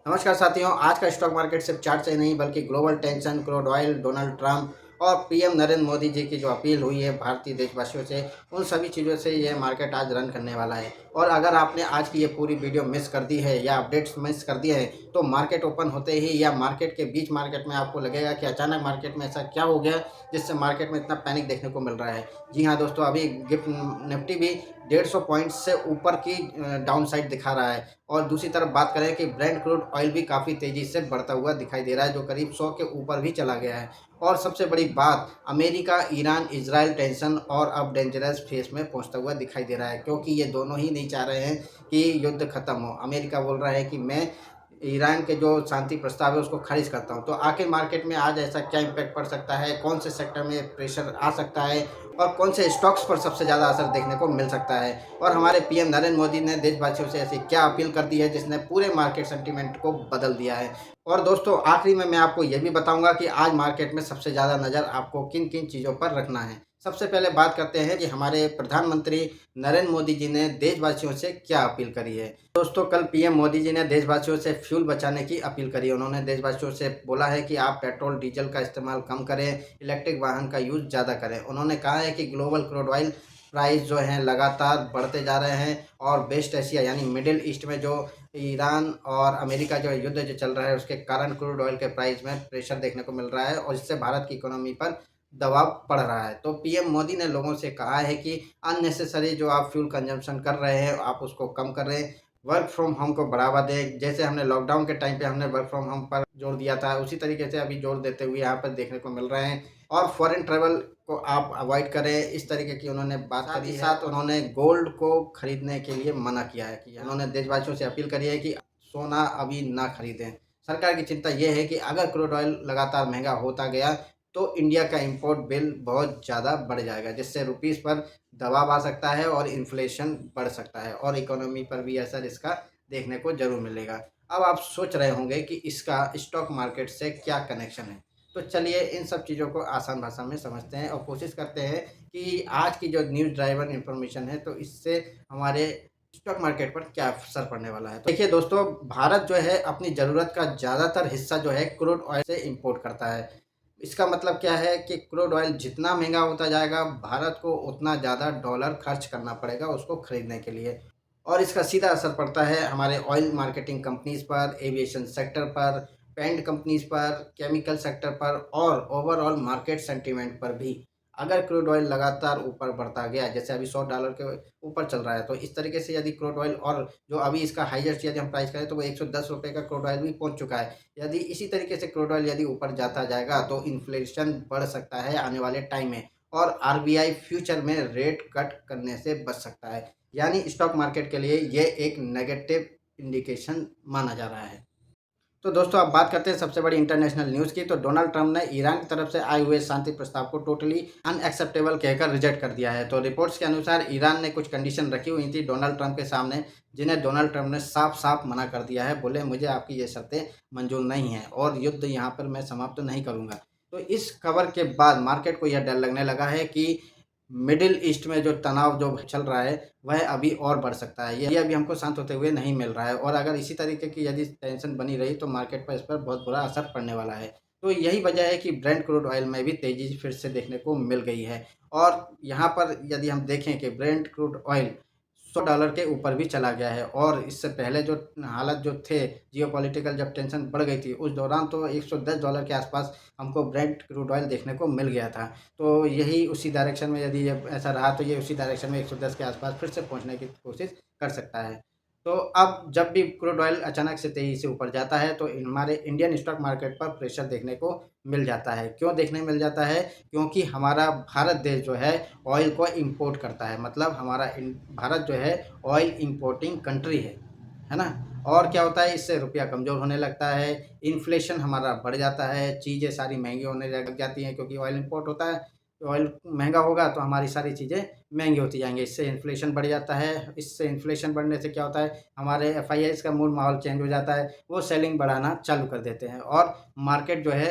नमस्कार साथियों, आज का स्टॉक मार्केट सिर्फ चार्ट से नहीं बल्कि global tension, crude oil, Donald Trump और पीएम नरेंद्र मोदी जी की जो अपील हुई है भारतीय देशवासियों से, उन सभी चीज़ों से ये मार्केट आज रन करने वाला है। और अगर आपने आज की ये पूरी वीडियो मिस कर दी है या अपडेट्स मिस कर दिए हैं, तो मार्केट ओपन होते ही या मार्केट के बीच मार्केट में आपको लगेगा कि अचानक मार्केट में ऐसा क्या हो गया जिससे मार्केट में इतना पैनिक देखने को मिल रहा है। जी हाँ दोस्तों, अभी गिफ्ट निफ्टी भी 150 पॉइंट्स से ऊपर की डाउन साइड दिखा रहा है। और दूसरी तरफ बात करें कि ब्रेंट क्रूड ऑयल भी काफ़ी तेज़ी से बढ़ता हुआ दिखाई दे रहा है, जो करीब 100 के ऊपर भी चला गया है। और सबसे बड़ी बात, अमेरिका, ईरान, इजराइल टेंशन और अब डेंजरस फेस में पहुंचता हुआ दिखाई दे रहा है, क्योंकि ये दोनों ही नहीं चाह रहे हैं कि युद्ध खत्म हो। अमेरिका बोल रहा है कि मैं ईरान के जो शांति प्रस्ताव है उसको खारिज करता हूं। तो आखिर मार्केट में आज ऐसा क्या इम्पैक्ट पड़ सकता है, कौन से सेक्टर में प्रेशर आ सकता है और कौन से स्टॉक्स पर सबसे ज़्यादा असर देखने को मिल सकता है, और हमारे पीएम नरेंद्र मोदी ने देशवासियों से ऐसी क्या अपील कर दी है जिसने पूरे मार्केट सेंटीमेंट को बदल दिया है। और दोस्तों, आखिरी में मैं आपको ये भी बताऊंगा कि आज मार्केट में सबसे ज़्यादा नज़र आपको किन किन चीज़ों पर रखना है। सबसे पहले बात करते हैं कि हमारे प्रधानमंत्री नरेंद्र मोदी जी ने देशवासियों से क्या अपील करी है। दोस्तों, कल पीएम मोदी जी ने देशवासियों से फ्यूल बचाने की अपील करी है। उन्होंने देशवासियों से बोला है कि आप पेट्रोल डीजल का इस्तेमाल कम करें, इलेक्ट्रिक वाहन का यूज़ ज़्यादा करें। उन्होंने कहा है कि ग्लोबल क्रूड ऑयल प्राइस जो हैं लगातार बढ़ते जा रहे हैं और वेस्ट एशिया यानी मिडिल ईस्ट में जो ईरान और अमेरिका जो युद्ध जो चल रहा है उसके कारण क्रूड ऑयल के प्राइस में प्रेशर देखने को मिल रहा है और इससे भारत की इकोनॉमी पर दबाव पड़ रहा है। तो पीएम मोदी ने लोगों से कहा है कि अननेसेसरी जो आप फ्यूल कंजम्पशन कर रहे हैं आप उसको कम करें, वर्क फ्रॉम होम को बढ़ावा दें। जैसे हमने लॉकडाउन के टाइम पे हमने वर्क फ्रॉम होम पर जोर दिया था, उसी तरीके से अभी जोर देते हुए यहाँ पर देखने को मिल रहे हैं। और फॉरेन ट्रैवल को आप अवॉइड करें, इस तरीके की उन्होंने बात करी है। साथ उन्होंने गोल्ड को खरीदने के लिए मना किया है कि उन्होंने देशवासियों से अपील करी है कि सोना अभी ना खरीदें। सरकार की चिंता ये है कि अगर क्रूड ऑयल लगातार महंगा होता गया तो इंडिया का इंपोर्ट बिल बहुत ज़्यादा बढ़ जाएगा, जिससे रुपीस पर दबाव आ सकता है और इन्फ्लेशन बढ़ सकता है और इकोनॉमी पर भी असर इसका देखने को ज़रूर मिलेगा। अब आप सोच रहे होंगे कि इसका स्टॉक मार्केट से क्या कनेक्शन है। तो चलिए इन सब चीज़ों को आसान भाषा में समझते हैं और कोशिश करते हैं कि आज की जो न्यूज़ ड्राइवन इन्फॉर्मेशन है तो इससे हमारे स्टॉक मार्केट पर क्या असर पड़ने वाला है। तो देखिए दोस्तों, भारत जो है अपनी ज़रूरत का ज़्यादातर हिस्सा जो है क्रूड ऑयल से इंपोर्ट करता है। इसका मतलब क्या है कि क्रूड ऑयल जितना महंगा होता जाएगा भारत को उतना ज़्यादा डॉलर खर्च करना पड़ेगा उसको खरीदने के लिए। और इसका सीधा असर पड़ता है हमारे ऑयल मार्केटिंग कंपनीज पर, एविएशन सेक्टर पर, पेंट कंपनीज पर, केमिकल सेक्टर पर और ओवरऑल मार्केट सेंटीमेंट पर भी। अगर क्रूड ऑयल लगातार ऊपर बढ़ता गया, जैसे अभी $100 के ऊपर चल रहा है, तो इस तरीके से यदि क्रूड ऑयल और जो अभी इसका हाईएस्ट यदि हम प्राइस करें तो वो ₹110 का क्रूड ऑयल भी पहुंच चुका है। यदि इसी तरीके से क्रूड ऑयल यदि ऊपर जाता जाएगा तो इन्फ्लेशन बढ़ सकता है आने वाले टाइम में, और आरबीआई फ्यूचर में रेट कट करने से बच सकता है। यानी स्टॉक मार्केट के लिए ये एक नेगेटिव इंडिकेशन माना जा रहा है। तो दोस्तों, अब बात करते हैं सबसे बड़ी इंटरनेशनल न्यूज़ की। तो डोनाल्ड ट्रंप ने ईरान की तरफ से आए हुए शांति प्रस्ताव को टोटली अनएक्सेप्टेबल कहकर रिजेक्ट कर दिया है। तो रिपोर्ट्स के अनुसार ईरान ने कुछ कंडीशन रखी हुई थी डोनाल्ड ट्रंप के सामने, जिन्हें डोनाल्ड ट्रंप ने साफ साफ मना कर दिया है। बोले मुझे आपकी ये शर्तें मंजूर नहीं हैं और युद्ध यहाँ पर मैं समाप्त नहीं करूँगा। तो इस खबर के बाद मार्केट को यह डर लगने लगा है कि मिडिल ईस्ट में जो तनाव जो चल रहा है वह अभी और बढ़ सकता है। ये अभी हमको शांत होते हुए नहीं मिल रहा है और अगर इसी तरीके की यदि टेंशन बनी रही तो मार्केट पर इस पर बहुत बुरा असर पड़ने वाला है। तो यही वजह है कि ब्रेंट क्रूड ऑयल में भी तेज़ी फिर से देखने को मिल गई है। और यहाँ पर यदि हम देखें कि ब्रेंट क्रूड ऑयल $100 के ऊपर भी चला गया है, और इससे पहले जो हालत जो थे जियोपॉलिटिकल जब टेंशन बढ़ गई थी उस दौरान तो $110 के आसपास हमको ब्रेंट क्रूड ऑयल देखने को मिल गया था। तो यही उसी डायरेक्शन में यदि ये ऐसा रहा तो ये उसी डायरेक्शन में 110 के आसपास फिर से पहुंचने की कोशिश कर सकता है। तो अब जब भी क्रूड ऑयल अचानक से तेज़ी से ऊपर जाता है तो हमारे इंडियन स्टॉक मार्केट पर प्रेशर देखने को मिल जाता है। क्यों देखने मिल जाता है? क्योंकि हमारा भारत देश जो है ऑयल को इंपोर्ट करता है, मतलब हमारा भारत जो है ऑयल इंपोर्टिंग कंट्री है ना। और क्या होता है, इससे रुपया कमज़ोर होने लगता है, इन्फ्लेशन हमारा बढ़ जाता है, चीज़ें सारी महंगी होने लग जाती हैं क्योंकि ऑयल इंपोर्ट होता है। तो ऑयल महंगा होगा तो हमारी सारी चीज़ें महंगी होती जाएंगी, इससे इन्फ्लेशन बढ़ जाता है। इससे इन्फ्लेशन बढ़ने से क्या होता है, हमारे एफआईआईज़ का मूड माहौल चेंज हो जाता है, वो सेलिंग बढ़ाना चालू कर देते हैं और मार्केट जो है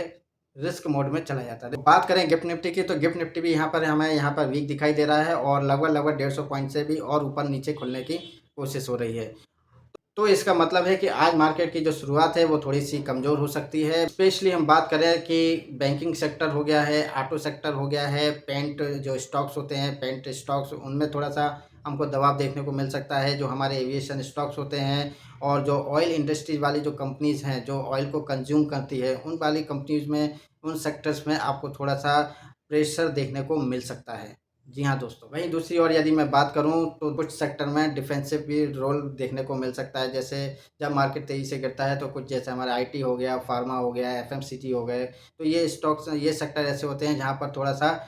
रिस्क मोड में चला जाता है। तो बात करें गिफ्ट निफ्टी की, तो गिफ्ट निफ्टी भी हमें यहाँ पर वीक दिखाई दे रहा है और लगभग लगभग 150 पॉइंट से भी और ऊपर नीचे खुलने की कोशिश हो रही है। तो इसका मतलब है कि आज मार्केट की जो शुरुआत है वो थोड़ी-सी कमज़ोर हो सकती है। स्पेशली हम बात करें कि बैंकिंग सेक्टर हो गया है, ऑटो सेक्टर हो गया है, पेंट जो स्टॉक्स होते हैं, पेंट स्टॉक्स उनमें थोड़ा-सा हमको दबाव देखने को मिल सकता है। जो हमारे एविएशन स्टॉक्स होते हैं और जो ऑयल इंडस्ट्री वाली जो कंपनीज़ हैं, जो ऑयल को कंज़्यूम करती है, उन वाली कंपनीज़ में, उन सेक्टर्स में आपको थोड़ा-सा प्रेशर देखने को मिल सकता है। जी हाँ दोस्तों, वहीं दूसरी ओर यदि मैं बात करूँ तो कुछ सेक्टर में डिफेंसिव भी रोल देखने को मिल सकता है। जैसे जब मार्केट तेज़ी से गिरता है तो कुछ जैसे हमारा आईटी हो गया, फार्मा हो गया, एफएमसीजी हो गए, तो ये स्टॉक्स ये सेक्टर ऐसे होते हैं जहाँ पर थोड़ा-सा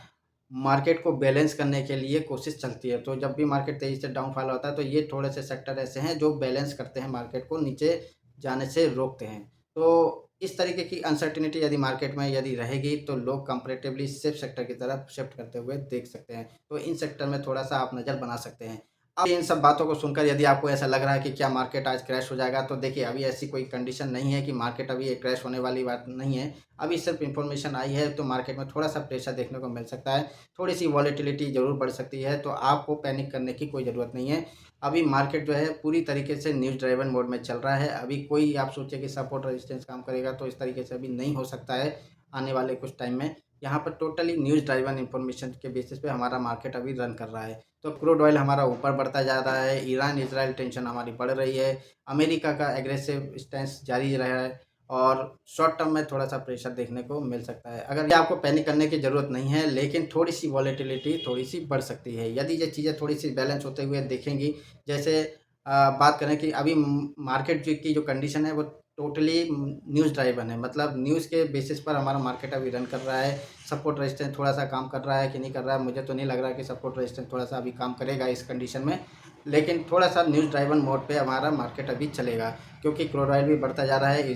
मार्केट को बैलेंस करने के लिए कोशिश चलती है। तो जब भी मार्केट तेज़ी से डाउनफॉल होता है तो ये थोड़े से सेक्टर ऐसे हैं जो बैलेंस करते हैं, मार्केट को नीचे जाने से रोकते हैं। तो इस तरीके की अनसर्टेनिटी यदि मार्केट में यदि रहेगी तो लोग कंपैरेटिवली सेफ सेक्टर की तरफ शिफ्ट करते हुए देख सकते हैं। तो इन सेक्टर में थोड़ा-सा आप नज़र बना सकते हैं। अब इन सब बातों को सुनकर यदि आपको ऐसा लग रहा है कि क्या मार्केट आज क्रैश हो जाएगा, तो देखिए अभी ऐसी कोई कंडीशन नहीं है कि मार्केट अभी क्रैश होने वाली बात नहीं है। अभी सिर्फ इन्फॉर्मेशन आई है तो मार्केट में थोड़ा-सा प्रेशर देखने को मिल सकता है। थोड़ी-सी वॉलेटिलिटी ज़रूर बढ़ सकती है, तो आपको पैनिक करने की कोई ज़रूरत नहीं है। अभी मार्केट जो है पूरी तरीके से न्यूज़ ड्राइवन मोड में चल रहा है। अभी कोई आप सोचिए कि सपोर्ट रेजिस्टेंस काम करेगा तो इस तरीके से अभी नहीं हो सकता है आने वाले कुछ टाइम में। यहाँ पर टोटली न्यूज़ ड्राइवन इन्फॉर्मेशन के बेसिस पे हमारा मार्केट अभी रन कर रहा है। तो क्रूड ऑयल हमारा ऊपर बढ़ता जा रहा है, ईरान इज़राइल टेंशन हमारी बढ़ रही है, अमेरिका का एग्रेसिव स्टैंस जारी रहा है और शॉर्ट टर्म में थोड़ा-सा प्रेशर देखने को मिल सकता है। अगर ये आपको पैनिक करने की ज़रूरत नहीं है, लेकिन थोड़ी-सी वॉलेटिलिटी थोड़ी-सी बढ़ सकती है। यदि ये चीज़ें थोड़ी-सी बैलेंस होते हुए दिखेंगी, जैसे बात करें कि अभी मार्केट की जो कंडीशन है वो टोटली न्यूज़ ड्राइवन है। मतलब न्यूज़ के बेसिस पर हमारा मार्केट अभी रन कर रहा है। सपोर्ट रेजिस्टेंस थोड़ा-सा काम कर रहा है कि नहीं कर रहा है, मुझे तो नहीं लग रहा है कि सपोर्ट रेजिस्टेंस थोड़ा-सा अभी काम करेगा इस कंडीशन में। लेकिन थोड़ा-सा न्यूज़ ड्राइवन मोड पे हमारा मार्केट अभी चलेगा, क्योंकि क्रूड ऑयल भी बढ़ता जा रहा है,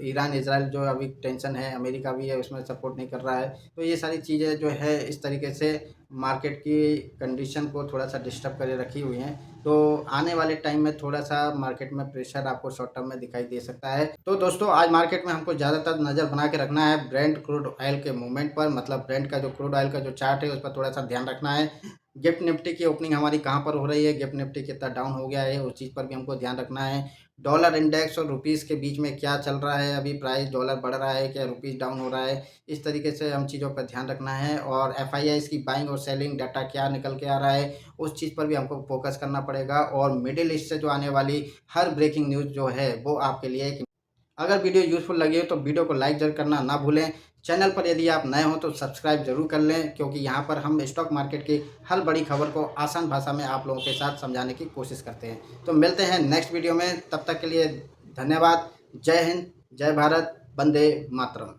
ईरान-इज़राइल जो अभी टेंशन है, अमेरिका भी है उसमें सपोर्ट नहीं कर रहा है। तो ये सारी चीज़ें जो है इस तरीके से मार्केट की कंडीशन को थोड़ा-सा डिस्टर्ब करे रखी हुई हैं। तो आने वाले टाइम में थोड़ा-सा मार्केट में प्रेशर आपको शॉर्ट टर्म में दिखाई दे सकता है। तो दोस्तों आज मार्केट में हमको ज़्यादातर नज़र बना के रखना है ब्रेंट क्रूड ऑयल के मूवमेंट पर, मतलब ब्रेंट का जो क्रूड ऑयल का जो चार्ट है उस पर थोड़ा-सा ध्यान रखना है। गिफ्ट निफ्टी की ओपनिंग हमारी कहाँ पर हो रही है, गिफ्ट निफ्टी कितना डाउन हो गया है, उस चीज़ पर भी हमको ध्यान रखना है। डॉलर इंडेक्स और रुपीस के बीच में क्या चल रहा है, अभी प्राइस डॉलर बढ़ रहा है क्या रुपीस डाउन हो रहा है, इस तरीके से हम चीज़ों पर ध्यान रखना है। और एफआईआईज़ की बाइंग और सेलिंग डाटा क्या निकल के आ रहा है, उस चीज़ पर भी हमको फोकस करना पड़ेगा। और मिडिल ईस्ट से जो आने वाली हर ब्रेकिंग न्यूज़ जो है वो आपके लिए एक, अगर वीडियो यूज़फुल लगी हो तो वीडियो को लाइक ज़रूर करना ना भूलें। चैनल पर यदि आप नए हो तो सब्सक्राइब ज़रूर कर लें, क्योंकि यहाँ पर हम स्टॉक मार्केट की हर बड़ी खबर को आसान भाषा में आप लोगों के साथ समझाने की कोशिश करते हैं। तो मिलते हैं नेक्स्ट वीडियो में, तब तक के लिए धन्यवाद। जय हिंद, जय भारत, वंदे मातरम।